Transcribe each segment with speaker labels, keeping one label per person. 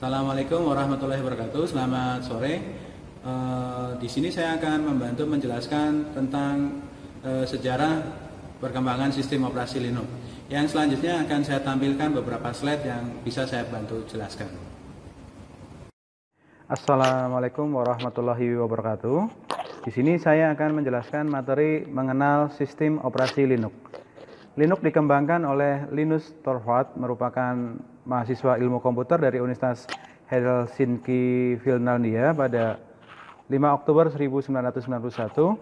Speaker 1: Assalamualaikum warahmatullahi wabarakatuh. Selamat sore. Di sini saya akan membantu menjelaskan tentang sejarah perkembangan sistem operasi Linux. Yang selanjutnya akan saya tampilkan beberapa slide yang bisa saya bantu jelaskan. Assalamualaikum warahmatullahi wabarakatuh. Di sini saya akan menjelaskan materi mengenal sistem operasi Linux. Linux dikembangkan oleh Linus Torvalds, merupakan mahasiswa ilmu komputer dari Universitas Helsinki, Finlandia pada 5 Oktober 1991.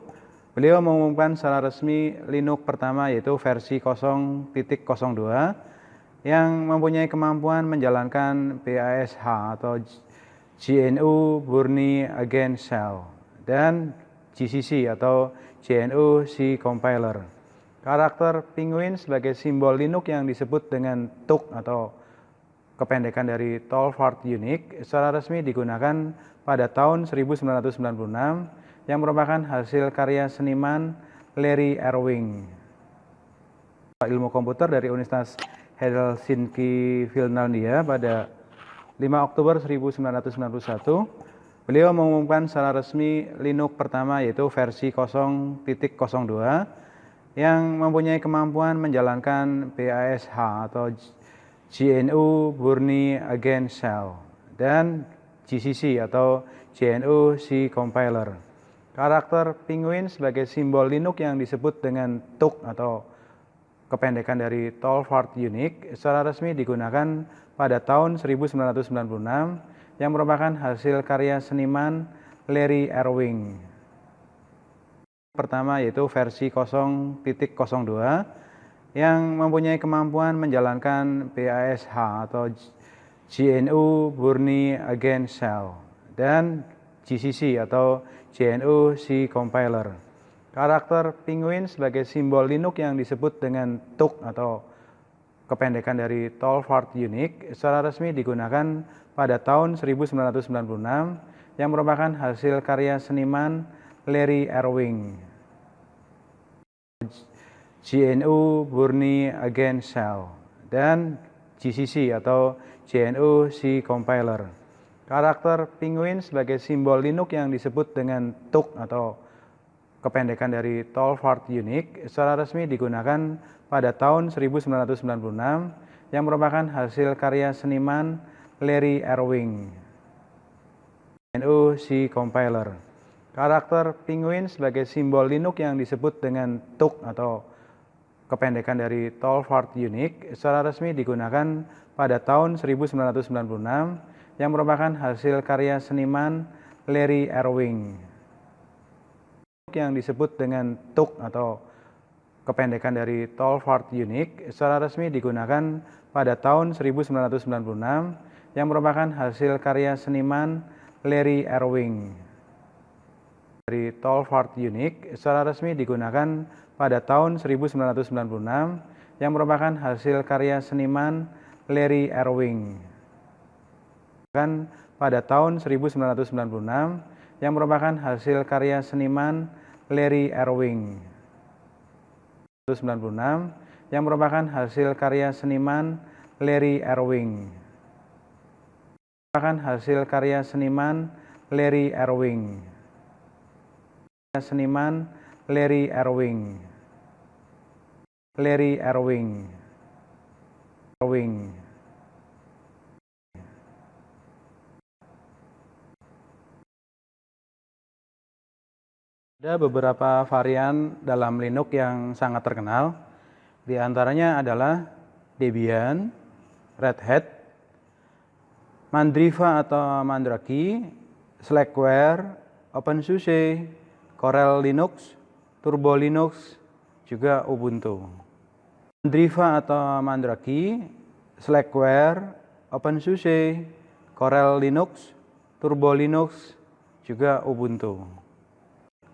Speaker 1: Beliau mengumumkan secara resmi Linux pertama, yaitu versi 0.02 yang mempunyai kemampuan menjalankan BASH atau GNU Bourne Against Shell dan GCC atau GNU C Compiler. Karakter penguin sebagai simbol Linux yang disebut dengan TUG atau kependekan dari Torvalds Unix secara resmi digunakan pada tahun 1996 yang merupakan hasil karya seniman Larry Ewing, ilmu komputer dari Universitas Helsinki, Finlandia pada 5 Oktober 1991. Beliau mengumumkan secara resmi Linux pertama, yaitu versi 0.02 yang mempunyai kemampuan menjalankan BASH atau GNU Bourne Against Shell dan GCC atau GNU C Compiler. Karakter penguin sebagai simbol Linux yang disebut dengan TUG atau kependekan dari Torvalds Unix secara resmi digunakan pada tahun 1996 yang merupakan hasil karya seniman Larry Ewing. Pertama, yaitu versi 0.02 yang mempunyai kemampuan menjalankan BASH atau GNU Bourne Against Shell dan GCC atau GNU C Compiler. Karakter penguin sebagai simbol Linux yang disebut dengan TUG atau kependekan dari Torvalds Unix secara resmi digunakan pada tahun 1996 yang merupakan hasil karya seniman Larry Ewing. GNU Bourne Against Shell dan GCC atau GNU C Compiler. Karakter penguin sebagai simbol Linux yang disebut dengan TUG atau kependekan dari Torvalds Unix secara resmi digunakan pada tahun 1996 yang merupakan hasil karya seniman Larry Ewing. GNU C Compiler. Karakter penguin sebagai simbol Linux yang disebut dengan TUG atau kependekan dari Torvalds Unix secara resmi digunakan pada tahun 1996 yang merupakan hasil karya seniman Larry Ewing. Yang disebut dengan TUG atau kependekan dari Torvalds Unix secara resmi digunakan pada tahun 1996 yang merupakan hasil karya seniman Larry Ewing. Dari Torvalds Unix secara resmi digunakan pada tahun 1996 yang merupakan hasil karya seniman Larry Ewing. Pada tahun 1996 yang merupakan hasil karya seniman Larry Ewing. 1996 yang merupakan hasil karya seniman Larry Ewing. Merupakan hasil karya seniman Larry Ewing. Seniman Larry Ewing. Larry Ewing. Ada beberapa varian dalam Linux yang sangat terkenal. Di antaranya adalah Debian, Red Hat, Mandriva atau Mandrake, Slackware, OpenSUSE, Corel Linux, Turbo Linux, juga Ubuntu. Mandriva atau Mandrake, Slackware, OpenSUSE, Corel Linux, Turbo Linux, juga Ubuntu.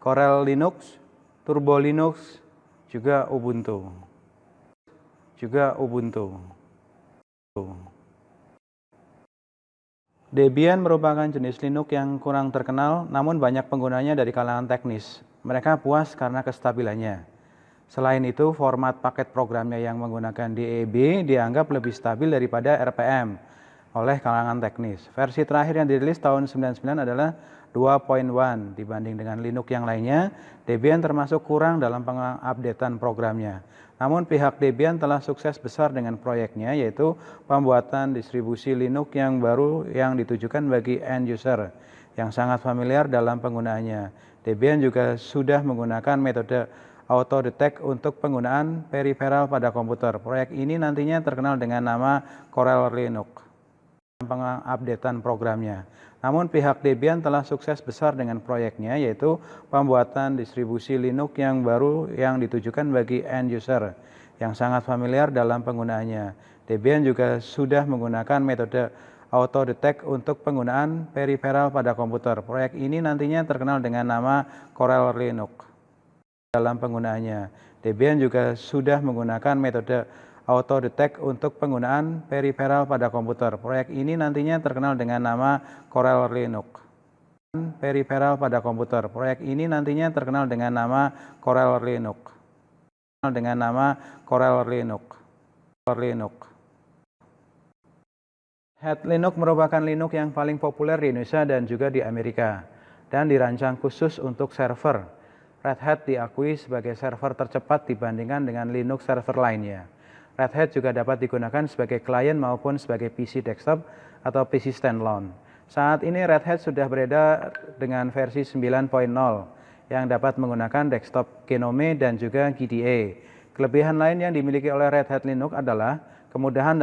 Speaker 1: Corel Linux, Turbo Linux, juga Ubuntu. Debian merupakan jenis Linux yang kurang terkenal, namun banyak penggunanya dari kalangan teknis. Mereka puas karena kestabilannya. Selain itu, format paket programnya yang menggunakan DEB dianggap lebih stabil daripada RPM. oleh kalangan teknis. Versi terakhir yang dirilis tahun 99 adalah 2.1 dibanding dengan Linux yang lainnya. Debian termasuk kurang dalam pengupdatean programnya. Namun pihak Debian telah sukses besar dengan proyeknya, yaitu pembuatan distribusi Linux yang baru yang ditujukan bagi end user yang sangat familiar dalam penggunaannya. Debian juga sudah menggunakan metode auto detect untuk penggunaan peripheral pada komputer. Proyek ini nantinya terkenal dengan nama Corel Linux pengupdatean programnya. Namun pihak Debian telah sukses besar dengan proyeknya, yaitu pembuatan distribusi Linux yang baru yang ditujukan bagi end user yang sangat familiar dalam penggunaannya. Debian juga sudah menggunakan metode auto detect untuk penggunaan peripheral pada komputer. Proyek ini nantinya terkenal dengan nama Corel Linux dalam penggunaannya. Debian juga sudah menggunakan metode auto detect untuk penggunaan peripheral pada komputer. Proyek ini nantinya terkenal dengan nama Corel Linux. Peripheral pada komputer. Proyek ini nantinya terkenal dengan nama Corel Linux. Dengan nama Corel Linux. Red Hat Linux merupakan Linux yang paling populer di Indonesia dan juga di Amerika, dan dirancang khusus untuk server. Red Hat diakui sebagai server tercepat dibandingkan dengan Linux server lainnya. Red Hat juga dapat digunakan sebagai klien maupun sebagai PC desktop atau PC standalone. Saat ini Red Hat sudah beredar dengan versi 9.0 yang dapat menggunakan desktop Gnome dan juga KDE. Kelebihan lain yang dimiliki oleh Red Hat Linux adalah kemudahan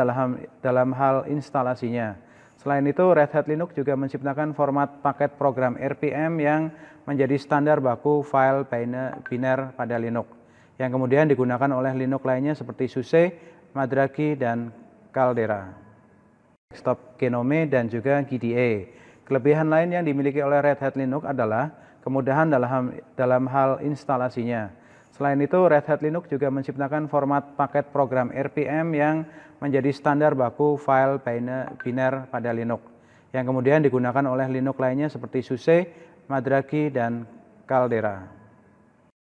Speaker 1: dalam hal instalasinya. Selain itu, Red Hat Linux juga menciptakan format paket program RPM yang menjadi standar baku file biner pada Linux, yang kemudian digunakan oleh Linux lainnya seperti SUSE, Madraki, dan Caldera, desktop Gnome, dan juga KDE. Kelebihan lain yang dimiliki oleh Red Hat Linux adalah kemudahan dalam hal instalasinya. Selain itu, Red Hat Linux juga menciptakan format paket program RPM yang menjadi standar baku file biner pada Linux, yang kemudian digunakan oleh Linux lainnya seperti SUSE, Madraki, dan Caldera.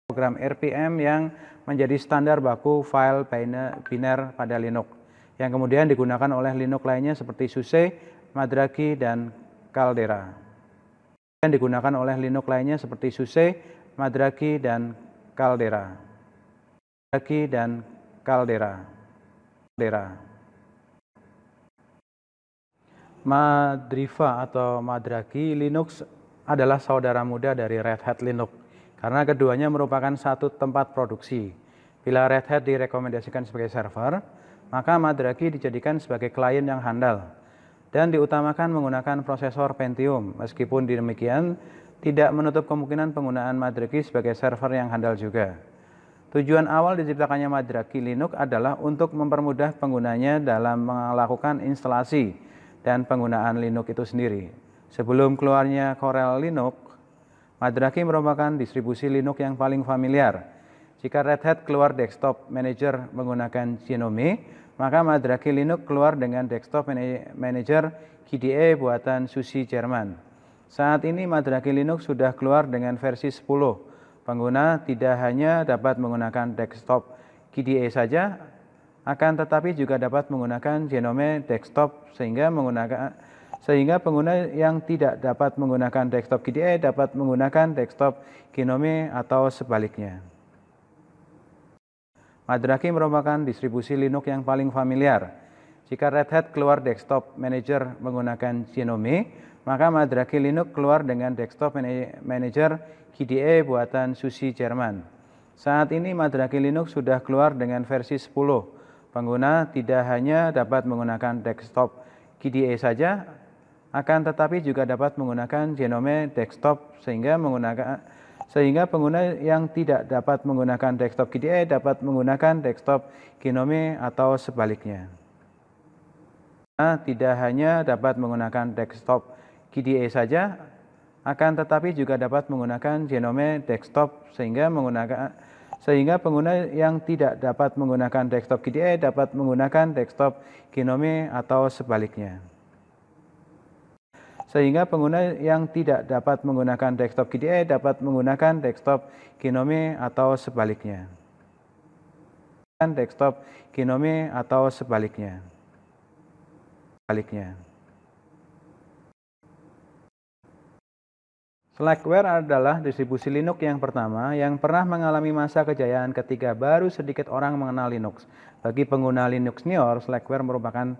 Speaker 1: Program RPM yang menjadi standar baku file biner pada Linux, yang kemudian digunakan oleh Linux lainnya seperti SUSE, Madraki, dan Caldera. Yang digunakan oleh Linux lainnya seperti SUSE, Madraki, dan Caldera. Madriva atau Madraki Linux adalah saudara muda dari Red Hat Linux, karena keduanya merupakan satu tempat produksi. Bila Red Hat direkomendasikan sebagai server, maka Madraki dijadikan sebagai klien yang handal dan diutamakan menggunakan prosesor Pentium. Meskipun demikian, tidak menutup kemungkinan penggunaan Madraki sebagai server yang handal juga. Tujuan awal diciptakannya Madraki Linux adalah untuk mempermudah penggunanya dalam melakukan instalasi dan penggunaan Linux itu sendiri. Sebelum keluarnya Corel Linux, Madraki merupakan distribusi Linux yang paling familiar. Jika Red Hat keluar desktop manager menggunakan Gnome, maka Madraki Linux keluar dengan desktop manager KDE buatan SUSE Jerman. Saat ini Madraki Linux sudah keluar dengan versi 10. Pengguna tidak hanya dapat menggunakan desktop KDE saja, akan tetapi juga dapat menggunakan Gnome desktop sehingga pengguna yang tidak dapat menggunakan desktop KDE dapat menggunakan desktop Gnome atau sebaliknya. Madraki merupakan distribusi Linux yang paling familiar. Jika Red Hat keluar desktop manager menggunakan Gnome, maka Madraki Linux keluar dengan desktop manager KDE buatan SUSE Jerman. Saat ini Madraki Linux sudah keluar dengan versi 10. Pengguna tidak hanya dapat menggunakan desktop KDE saja, akan tetapi juga dapat menggunakan Gnome desktop sehingga pengguna yang tidak dapat menggunakan desktop KDE dapat menggunakan desktop Gnome atau sebaliknya. Tidak hanya dapat menggunakan desktop KDE saja, akan tetapi juga dapat menggunakan Gnome desktop sehingga pengguna yang tidak dapat menggunakan desktop KDE dapat menggunakan desktop Gnome atau sebaliknya. Sehingga pengguna yang tidak dapat menggunakan desktop KDE dapat menggunakan desktop Gnome atau sebaliknya. Desktop Gnome atau sebaliknya. Slackware adalah distribusi Linux yang pertama yang pernah mengalami masa kejayaan ketika baru sedikit orang mengenal Linux. Bagi pengguna Linux senior, Slackware merupakan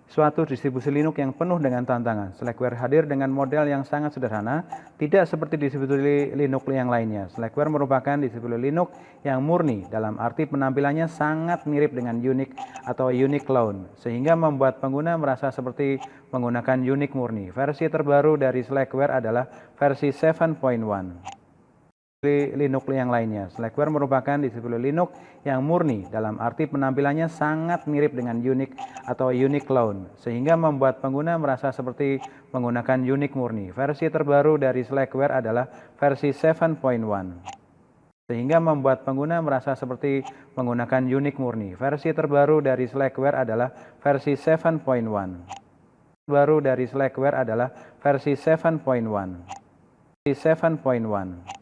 Speaker 1: suatu distribusi Linux yang penuh dengan tantangan. Slackware hadir dengan model yang sangat sederhana, tidak seperti distribusi Linux yang lainnya. Slackware merupakan distribusi Linux yang murni, dalam arti penampilannya sangat mirip dengan Unix atau Unix clone, sehingga membuat pengguna merasa seperti menggunakan Unix murni. Versi terbaru dari Slackware adalah versi 7.1. Linux yang lainnya. Slackware merupakan distribusi Linux yang murni, dalam arti penampilannya sangat mirip dengan Unix atau Unix clone, sehingga membuat pengguna merasa seperti menggunakan Unix murni. Versi terbaru dari Slackware adalah versi 7.1. Sehingga membuat pengguna merasa seperti menggunakan Unix murni. Versi terbaru dari Slackware adalah versi 7.1. Baru dari Slackware adalah versi 7.1. Versi 7.1.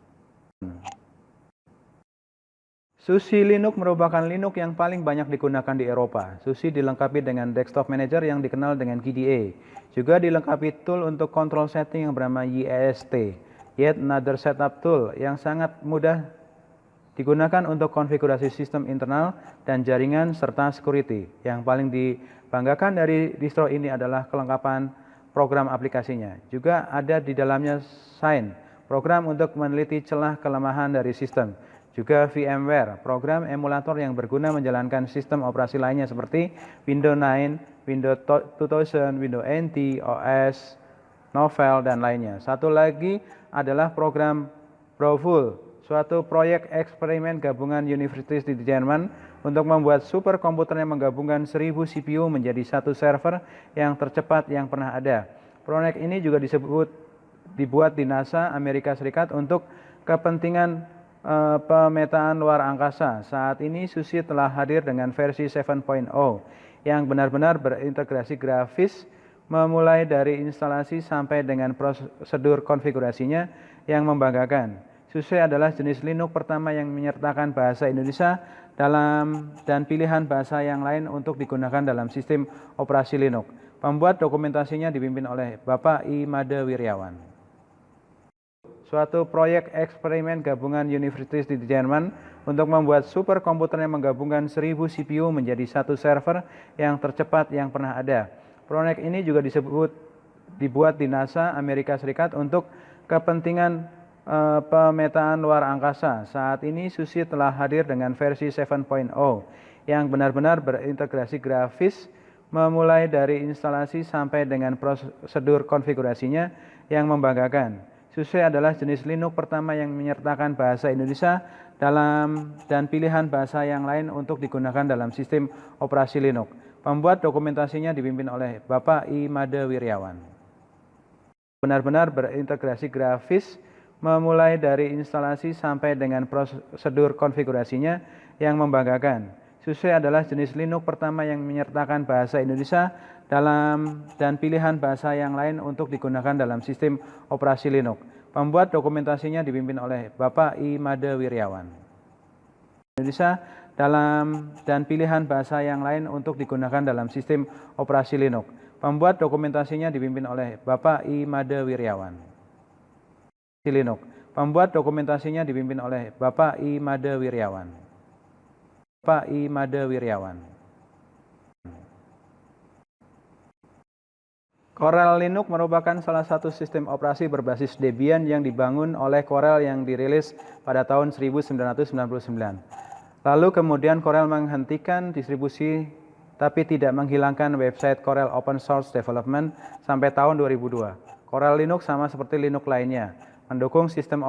Speaker 1: SUSE Linux merupakan Linux yang paling banyak digunakan di Eropa. SUSE dilengkapi dengan desktop manager yang dikenal dengan KDE. Juga dilengkapi tool untuk control setting yang bernama YEST, Yet Another Setup Tool, yang sangat mudah digunakan untuk konfigurasi sistem internal dan jaringan serta security. Yang paling dibanggakan dari distro ini adalah kelengkapan program aplikasinya. Juga ada di dalamnya Sign, program untuk meneliti celah kelemahan dari sistem. Juga VMware, program emulator yang berguna menjalankan sistem operasi lainnya seperti Windows 9, Windows 2000, Windows NT, OS, Novell, dan lainnya. Satu lagi adalah program Browful, suatu proyek eksperimen gabungan universitas di Jerman untuk membuat superkomputer yang menggabungkan 1000 CPU menjadi satu server yang tercepat yang pernah ada. Proyek ini juga dibuat di NASA Amerika Serikat untuk kepentingan pemetaan luar angkasa. Saat ini SUSE telah hadir dengan versi 7.0 yang benar-benar berintegrasi grafis, memulai dari instalasi sampai dengan prosedur konfigurasinya yang membanggakan. SUSE adalah jenis Linux pertama yang menyertakan bahasa Indonesia dan pilihan bahasa yang lain untuk digunakan dalam sistem operasi Linux. Pembuat dokumentasinya dipimpin oleh Bapak I. Made Wiryawan. Suatu proyek eksperimen gabungan universitas di Jerman untuk membuat superkomputer yang menggabungkan 1000 CPU menjadi satu server yang tercepat yang pernah ada. Proyek ini juga dibuat di NASA Amerika Serikat untuk kepentingan pemetaan luar angkasa. Saat ini SUSE telah hadir dengan versi 7.0 yang benar-benar berintegrasi grafis, memulai dari instalasi sampai dengan prosedur konfigurasinya yang membanggakan. SUSE adalah jenis Linux pertama yang menyertakan bahasa Indonesia dan pilihan bahasa yang lain untuk digunakan dalam sistem operasi Linux. Pembuat dokumentasinya dipimpin oleh Bapak I. Made Wiryawan. Benar-benar berintegrasi grafis, memulai dari instalasi sampai dengan prosedur konfigurasinya yang membanggakan. SUSE adalah jenis Linux pertama yang menyertakan bahasa Indonesia dan pilihan bahasa yang lain untuk digunakan dalam sistem operasi Linux. Pembuat dokumentasinya dipimpin oleh Bapak I. Made Wiryawan. Indonesia dan pilihan bahasa yang lain untuk digunakan dalam sistem operasi Linux. Pembuat dokumentasinya dipimpin oleh Bapak I. Made Wiryawan. Linux. Pembuat dokumentasinya dipimpin oleh Bapak I. Made Wiryawan. Bapak I. Made Wiryawan. Corel Linux merupakan salah satu sistem operasi berbasis Debian yang dibangun oleh Corel yang dirilis pada tahun 1999. Lalu kemudian Corel menghentikan distribusi tapi tidak menghilangkan website Corel Open Source Development sampai tahun 2002. Corel Linux sama seperti Linux lainnya, mendukung sistem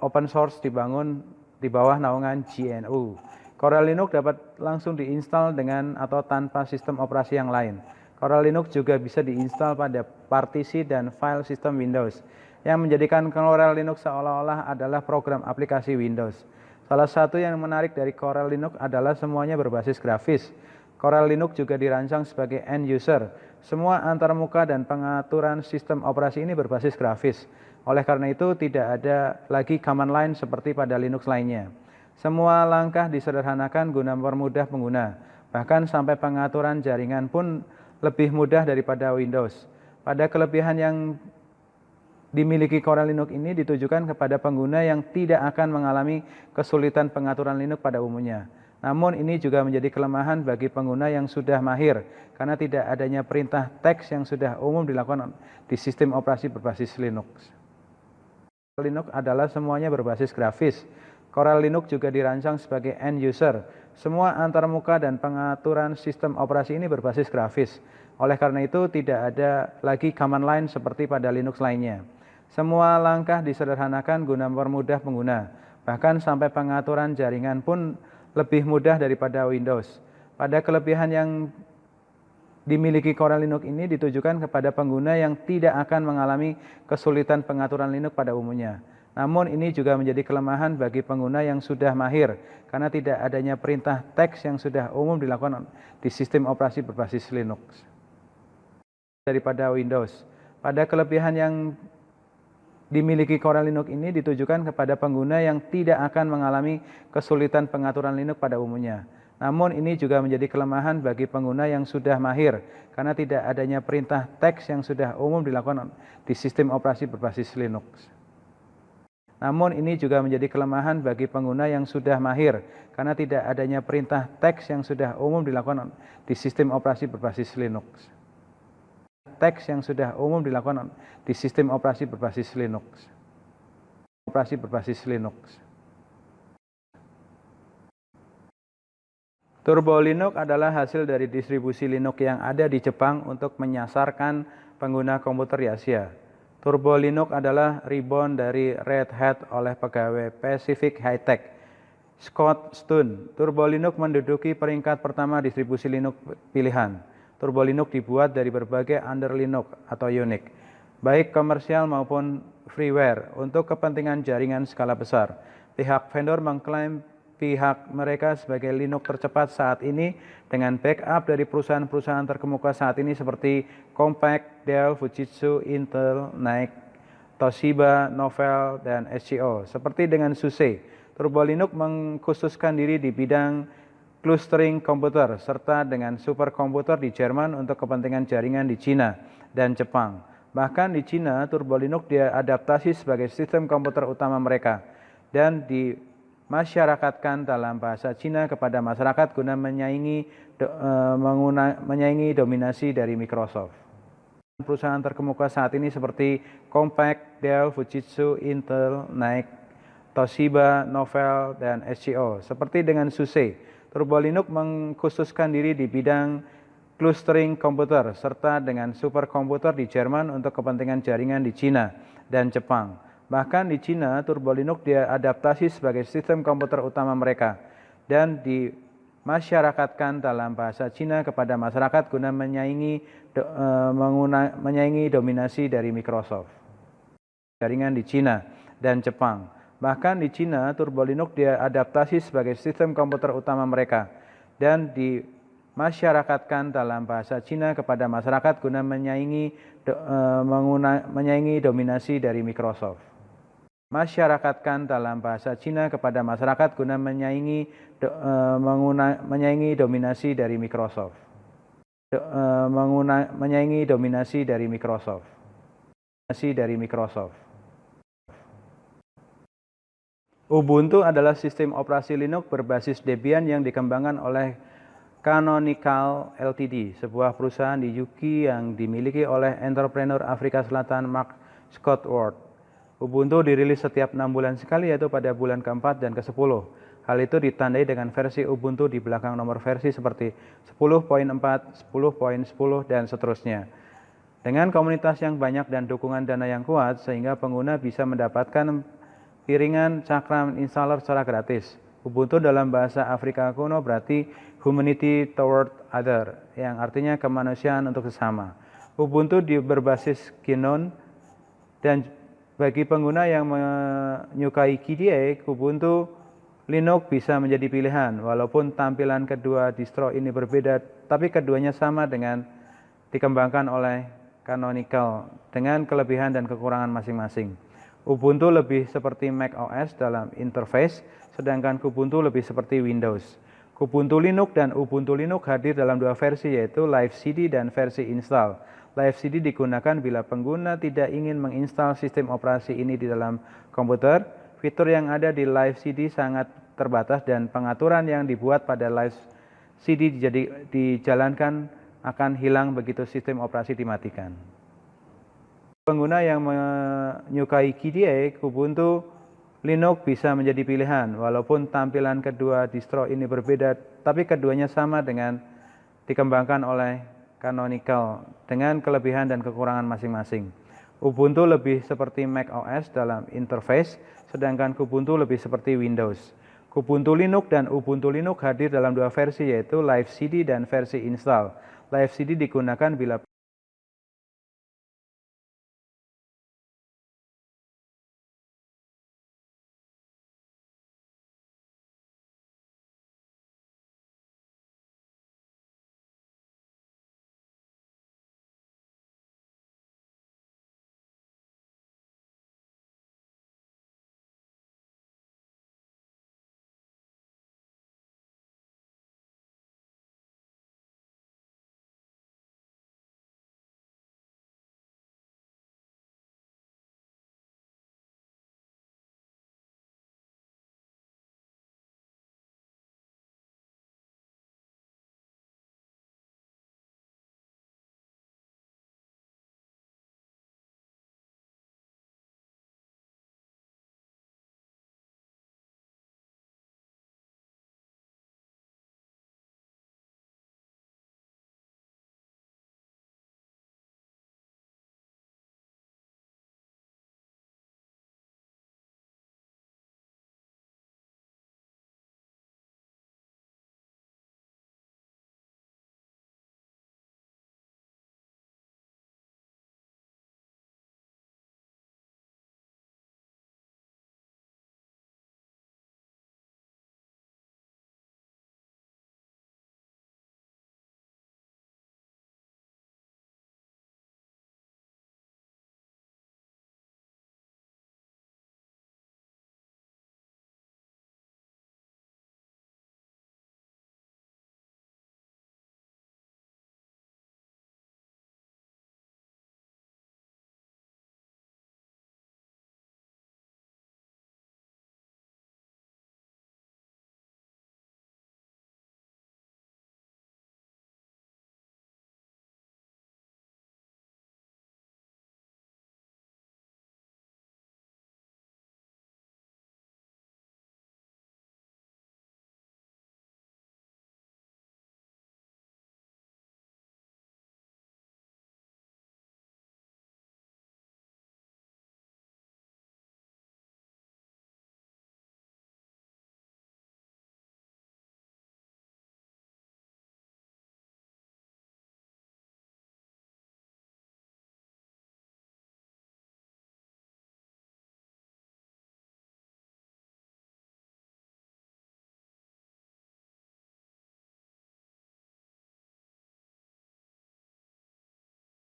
Speaker 1: open source dibangun di bawah naungan GNU. Corel Linux dapat langsung diinstal dengan atau tanpa sistem operasi yang lain. Corel Linux juga bisa diinstal pada partisi dan file sistem Windows, yang menjadikan Corel Linux seolah-olah adalah program aplikasi Windows. Salah satu yang menarik dari Corel Linux adalah semuanya berbasis grafis. Corel Linux juga dirancang sebagai end user. Semua antarmuka dan pengaturan sistem operasi ini berbasis grafis. Oleh karena itu, tidak ada lagi command line seperti pada Linux lainnya. Semua langkah disederhanakan guna mempermudah pengguna. Bahkan sampai pengaturan jaringan pun lebih mudah daripada Windows. Pada kelebihan yang dimiliki Core Linux ini ditujukan kepada pengguna yang tidak akan mengalami kesulitan pengaturan Linux pada umumnya. Namun ini juga menjadi kelemahan bagi pengguna yang sudah mahir karena tidak adanya perintah teks yang sudah umum dilakukan di sistem operasi berbasis Linux. Linux adalah semuanya berbasis grafis. Core Linux juga dirancang sebagai end user. Semua antarmuka dan pengaturan sistem operasi ini berbasis grafis. Oleh karena itu tidak ada lagi command line seperti pada Linux lainnya. Semua langkah disederhanakan guna mempermudah pengguna. Bahkan sampai pengaturan jaringan pun lebih mudah daripada Windows. Pada kelebihan yang dimiliki Core Linux ini ditujukan kepada pengguna yang tidak akan mengalami kesulitan pengaturan Linux pada umumnya. Namun ini juga menjadi kelemahan bagi pengguna yang sudah mahir karena tidak adanya perintah teks yang sudah umum dilakukan di sistem operasi berbasis Linux daripada Windows. Pada kelebihan yang dimiliki Core Linux ini ditujukan kepada pengguna yang tidak akan mengalami kesulitan pengaturan Linux pada umumnya. Namun ini juga menjadi kelemahan bagi pengguna yang sudah mahir karena tidak adanya perintah teks yang sudah umum dilakukan di sistem operasi berbasis Linux. Namun ini juga menjadi kelemahan bagi pengguna yang sudah mahir karena tidak adanya perintah teks yang sudah umum dilakukan di sistem operasi berbasis Linux. Teks yang sudah umum dilakukan di sistem operasi berbasis Linux. Operasi berbasis Linux. Turbo Linux adalah hasil dari distribusi Linux yang ada di Jepang untuk menyasarkan pengguna komputer di Asia. Turbo Linux adalah reborn dari Red Hat oleh pegawai Pacific High-Tech, Scott Stone. Turbo Linux menduduki peringkat pertama distribusi Linux pilihan. Turbo Linux dibuat dari berbagai under Linux atau Unix, baik komersial maupun freeware untuk kepentingan jaringan skala besar. Pihak vendor mengklaim pihak mereka sebagai Linux tercepat saat ini dengan backup dari perusahaan-perusahaan terkemuka saat ini seperti Compaq, Dell, Fujitsu, Intel, Nike, Toshiba, Novell, dan SCO. Seperti dengan SUSE, Turbo Linux mengkhususkan diri di bidang clustering komputer serta dengan superkomputer di Jerman untuk kepentingan jaringan di Cina dan Jepang. Bahkan di Cina, Turbo Linux diadaptasi sebagai sistem komputer utama mereka dan dimasyarakatkan dalam bahasa Cina kepada masyarakat guna menyaingi dominasi dari Microsoft. Perusahaan terkemuka saat ini seperti Compaq, Dell, Fujitsu, Intel, Nike, Toshiba, Novell, dan SCO. Seperti dengan SUSE, Turbo Linux mengkhususkan diri di bidang clustering komputer serta dengan superkomputer di Jerman untuk kepentingan jaringan di Cina dan Jepang. Bahkan di Cina, Turbo Linux diadaptasi sebagai sistem komputer utama mereka dan dimasyarakatkan dalam bahasa Cina kepada masyarakat guna menyaingi dominasi dari Microsoft. Jaringan di Cina dan Jepang. Bahkan di Cina, Turbo Linux diadaptasi sebagai sistem komputer utama mereka dan dimasyarakatkan dalam bahasa Cina kepada masyarakat guna menyaingi dominasi dari Microsoft. Masyarakatkan dalam bahasa Cina kepada masyarakat guna menyaingi dominasi dari Microsoft. Menyaingi dominasi dari Microsoft. Ubuntu adalah sistem operasi Linux berbasis Debian yang dikembangkan oleh Canonical Ltd, sebuah perusahaan di UK yang dimiliki oleh entrepreneur Afrika Selatan Mark Scott Ward. Ubuntu dirilis setiap 6 bulan sekali, yaitu pada bulan ke-4 dan ke-10. Hal itu ditandai dengan versi Ubuntu di belakang nomor versi seperti 10.4, 10.10, dan seterusnya. Dengan komunitas yang banyak dan dukungan dana yang kuat, sehingga pengguna bisa mendapatkan piringan cakram installer secara gratis. Ubuntu dalam bahasa Afrika kuno berarti humanity toward other, yang artinya kemanusiaan untuk sesama. Ubuntu berbasis GNOME dan bagi pengguna yang menyukai KDE, Ubuntu Linux bisa menjadi pilihan. Walaupun tampilan kedua distro ini berbeda, tapi keduanya sama dengan dikembangkan oleh Canonical dengan kelebihan dan kekurangan masing-masing. Ubuntu lebih seperti Mac OS dalam interface, sedangkan Kubuntu lebih seperti Windows. Kubuntu Linux dan Ubuntu Linux hadir dalam 2 versi, yaitu Live CD dan versi install. Live CD digunakan bila pengguna tidak ingin menginstal sistem operasi ini di dalam komputer. Fitur yang ada di Live CD sangat terbatas dan pengaturan yang dibuat pada Live CD dijalankan akan hilang begitu sistem operasi dimatikan. Pengguna yang menyukai KDE, Kubuntu Linux bisa menjadi pilihan. Walaupun tampilan kedua distro ini berbeda, tapi keduanya sama dengan dikembangkan oleh Canonical dengan kelebihan dan kekurangan masing-masing. Ubuntu lebih seperti Mac OS dalam interface, sedangkan Kubuntu lebih seperti Windows. Kubuntu Linux dan Ubuntu Linux hadir dalam dua versi, yaitu Live CD dan versi install. Live CD digunakan bila